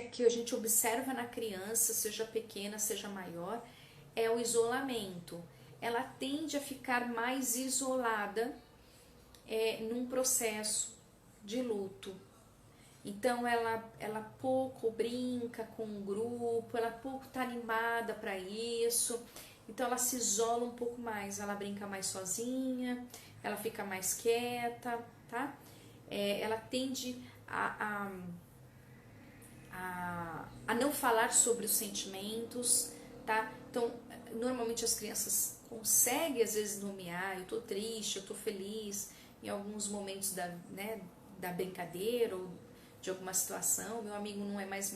que a gente observa na criança, seja pequena, seja maior, é o isolamento. Ela tende a ficar mais isolada num processo de luto. Então ela pouco brinca com o grupo, ela pouco está animada para isso, então ela se isola um pouco mais, ela brinca mais sozinha, ela fica mais quieta, tá? Ela tende a não falar sobre os sentimentos, tá? Então, normalmente as crianças conseguem às vezes nomear, eu tô triste, eu tô feliz, em alguns momentos da brincadeira ou de alguma situação, meu amigo não é mais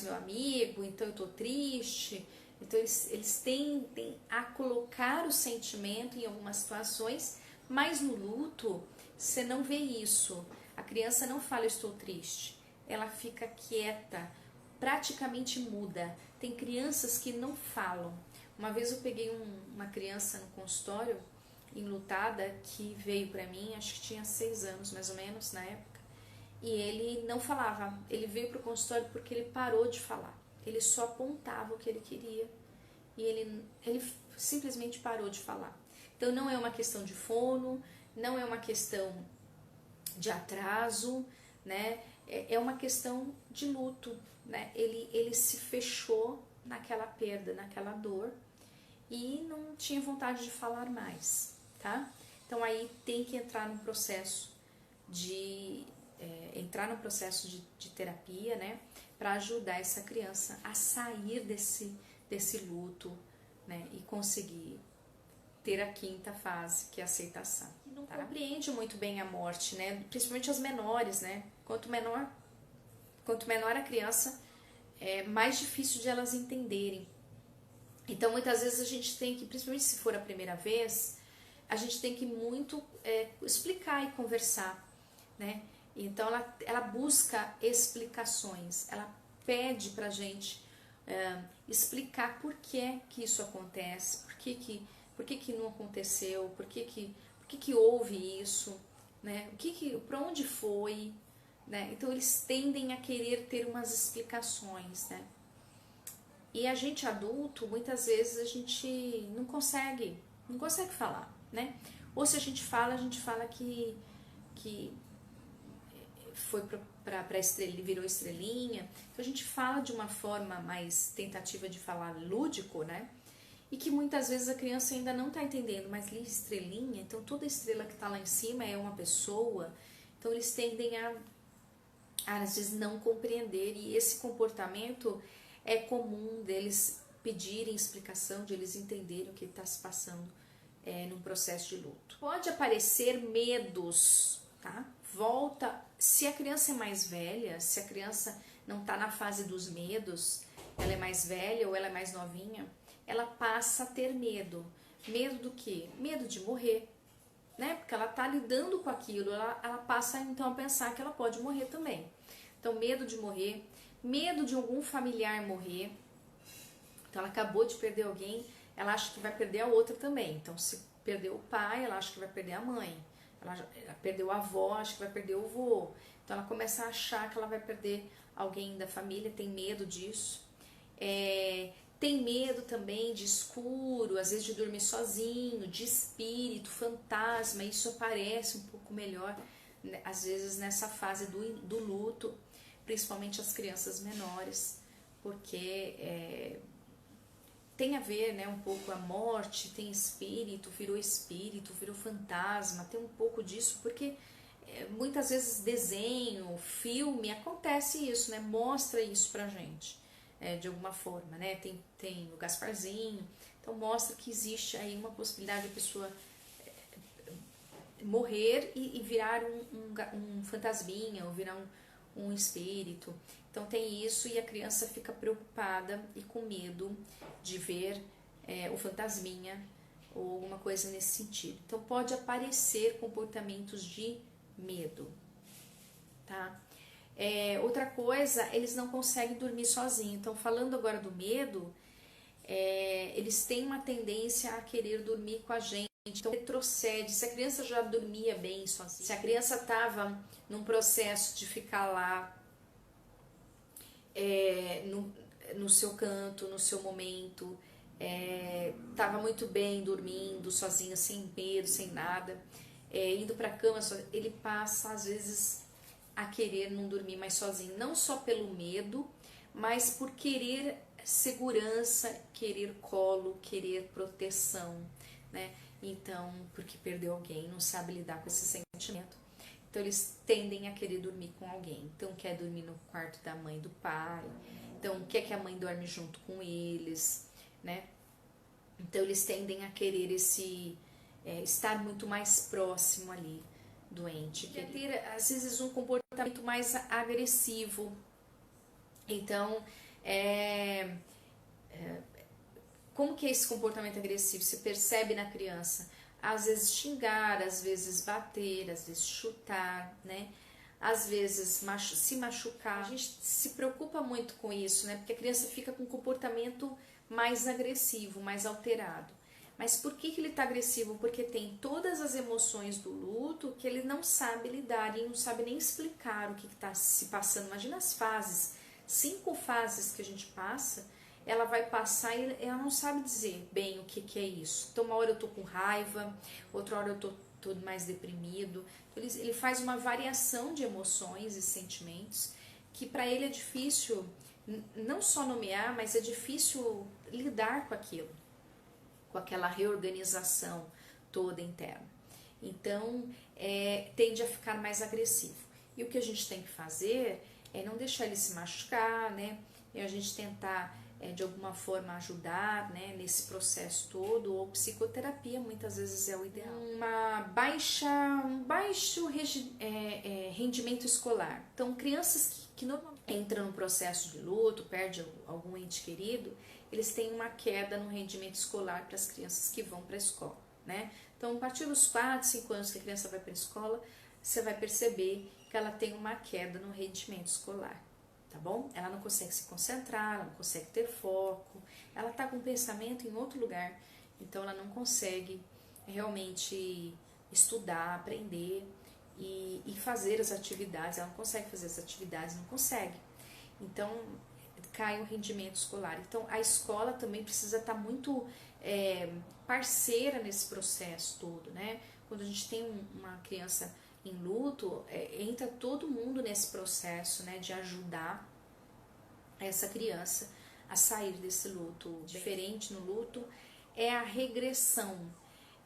meu amigo, então eu tô triste. Então eles tendem a colocar o sentimento em algumas situações, mas no luto você não vê isso. A criança não fala eu estou triste, ela fica quieta, praticamente muda. Tem crianças que não falam. Uma vez eu peguei uma criança no consultório enlutada que veio pra mim, acho que tinha 6 anos mais ou menos na época, e ele não falava. Ele veio pro consultório porque ele parou de falar, ele só apontava o que ele queria e ele simplesmente parou de falar. Então não é uma questão de fono, não é uma questão de atraso, né? É uma questão de luto, né? Ele se fechou naquela perda, naquela dor e não tinha vontade de falar mais, tá? Então aí tem que entrar num processo de terapia, né? Para ajudar essa criança a sair desse luto, né? E conseguir ter a quinta fase, que é a aceitação. Não compreende muito bem a morte, né? Principalmente as menores, né? Quanto menor a criança, é mais difícil de elas entenderem. Então, muitas vezes a gente tem que, principalmente se for a primeira vez, a gente tem que muito explicar e conversar, né? Então, ela busca explicações, ela pede pra gente explicar por que isso acontece, por que não aconteceu, por que houve isso, né? Para onde foi, né? Então eles tendem a querer ter umas explicações, né? E a gente adulto, muitas vezes a gente não consegue falar, né? Ou se a gente fala que foi para estrela, ele virou estrelinha. Então a gente fala de uma forma mais tentativa de falar lúdico, né? E que muitas vezes a criança ainda não está entendendo, mas ali estrelinha, então toda estrela que está lá em cima é uma pessoa. Então eles tendem a às vezes não compreender, e esse comportamento é comum deles pedirem explicação, de eles entenderem o que está se passando num processo de luto. Pode aparecer medos, tá? Volta, se a criança é mais velha, se a criança não está na fase dos medos, ela é mais velha ou ela é mais novinha, ela passa a ter medo. Medo do quê? Medo de morrer, né? Porque ela está lidando com aquilo, ela passa então a pensar que ela pode morrer também. Então, medo de morrer, medo de algum familiar morrer. Então, ela acabou de perder alguém, ela acha que vai perder a outra também. Então, se perdeu o pai, ela acha que vai perder a mãe. Ela perdeu a avó, acha que vai perder o avô. Então, ela começa a achar que ela vai perder alguém da família, tem medo disso. Tem medo também de escuro, às vezes de dormir sozinho, de espírito, fantasma. Isso aparece um pouco melhor, às vezes, nessa fase do luto, principalmente as crianças menores, porque tem a ver, né, um pouco a morte, tem espírito, virou fantasma, tem um pouco disso, porque muitas vezes desenho, filme, acontece isso, né, mostra isso pra gente, de alguma forma, né, tem o Gasparzinho, então mostra que existe aí uma possibilidade da pessoa morrer e virar um fantasminha, ou virar um espírito. Então tem isso, e a criança fica preocupada e com medo de ver o fantasminha ou alguma coisa nesse sentido. Então pode aparecer comportamentos de medo, tá? Outra coisa, eles não conseguem dormir sozinhos. Então, falando agora do medo, eles têm uma tendência a querer dormir com a gente. Então retrocede. Se a criança já dormia bem sozinha, se a criança estava num processo de ficar lá no seu canto, no seu momento, tava muito bem dormindo sozinho, sem medo, sem nada, indo pra cama, ele passa às vezes a querer não dormir mais sozinho, não só pelo medo, mas por querer segurança, querer colo, querer proteção, né? Então, porque perdeu alguém, não sabe lidar com esse sentimento. Então, eles tendem a querer dormir com alguém. Então, quer dormir no quarto da mãe e do pai. Então, quer que a mãe dorme junto com eles, né? Então, eles tendem a querer estar muito mais próximo ali, doente. Quer ter, às vezes, um comportamento mais agressivo. Então, como que é esse comportamento agressivo? Se percebe na criança, às vezes xingar, às vezes bater, às vezes chutar, né? Às vezes se machucar. A gente se preocupa muito com isso, né? Porque a criança fica com um comportamento mais agressivo, mais alterado. Mas por que ele está agressivo? Porque tem todas as emoções do luto que ele não sabe lidar e não sabe nem explicar o que está se passando. Imagina as fases, 5 fases que a gente passa, ela vai passar e ela não sabe dizer bem o que é isso. Então, uma hora eu tô com raiva, outra hora eu tô mais deprimido. Então, ele faz uma variação de emoções e sentimentos que para ele é difícil não só nomear, mas é difícil lidar com aquilo, com aquela reorganização toda interna. Então, tende a ficar mais agressivo. E o que a gente tem que fazer é não deixar ele se machucar, né? E a gente tentar, de alguma forma, ajudar, né, nesse processo todo, ou psicoterapia muitas vezes é o ideal. Um baixo rendimento escolar. Então, crianças que normalmente entram no processo de luto, perdem algum ente querido, eles têm uma queda no rendimento escolar para as crianças que vão para a escola, né? Então, a partir dos 4, 5 anos que a criança vai para a escola, você vai perceber que ela tem uma queda no rendimento escolar, tá bom? Ela não consegue se concentrar, ela não consegue ter foco, ela tá com o pensamento em outro lugar, então ela não consegue realmente estudar, aprender e fazer as atividades, ela não consegue fazer as atividades, não consegue. Então, cai o rendimento escolar. Então, a escola também precisa estar muito parceira nesse processo todo, né? Quando a gente tem uma criança em luto, entra todo mundo nesse processo, né, de ajudar essa criança a sair desse luto. Diferente no luto é a regressão.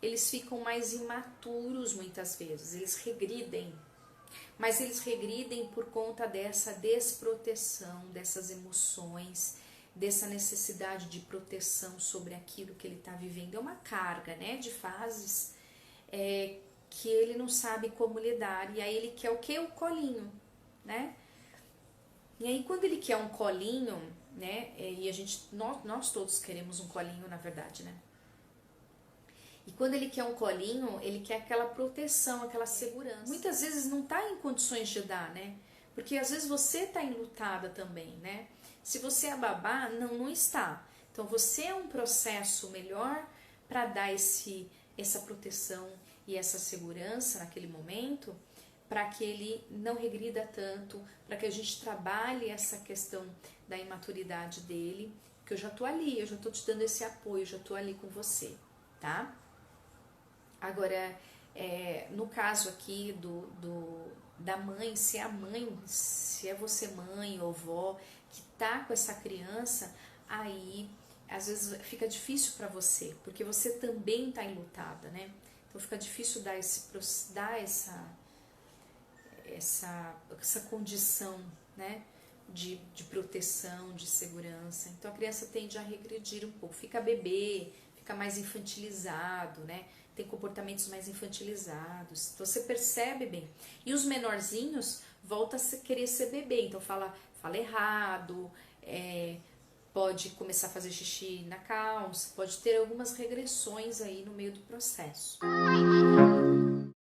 Eles ficam mais imaturos muitas vezes, eles regridem, mas eles regridem por conta dessa desproteção, dessas emoções, dessa necessidade de proteção sobre aquilo que ele está vivendo. É uma carga, né, de fases que ele não sabe como lidar, e aí ele quer o quê? O colinho, né? E aí quando ele quer um colinho, né, e nós todos queremos um colinho, na verdade, né? E quando ele quer um colinho, ele quer aquela proteção, aquela segurança. Muitas vezes não está em condições de dar, né? Porque às vezes você está enlutada também, né? Se você é babá, não está. Então você é um processo melhor para dar essa proteção e essa segurança naquele momento, para que ele não regrida tanto, para que a gente trabalhe essa questão da imaturidade dele, que eu já tô ali, eu já tô te dando esse apoio, eu já tô ali com você, tá? Agora, no caso aqui da mãe, se é você mãe ou vó que tá com essa criança, aí às vezes fica difícil para você, porque você também tá enlutada, né? Então fica difícil dar essa condição, né, de proteção, de segurança. Então a criança tende a regredir um pouco, fica bebê, fica mais infantilizado, né? Tem comportamentos mais infantilizados. Então você percebe bem. E os menorzinhos voltam a querer ser bebê, então fala errado, pode começar a fazer xixi na calça, pode ter algumas regressões aí no meio do processo.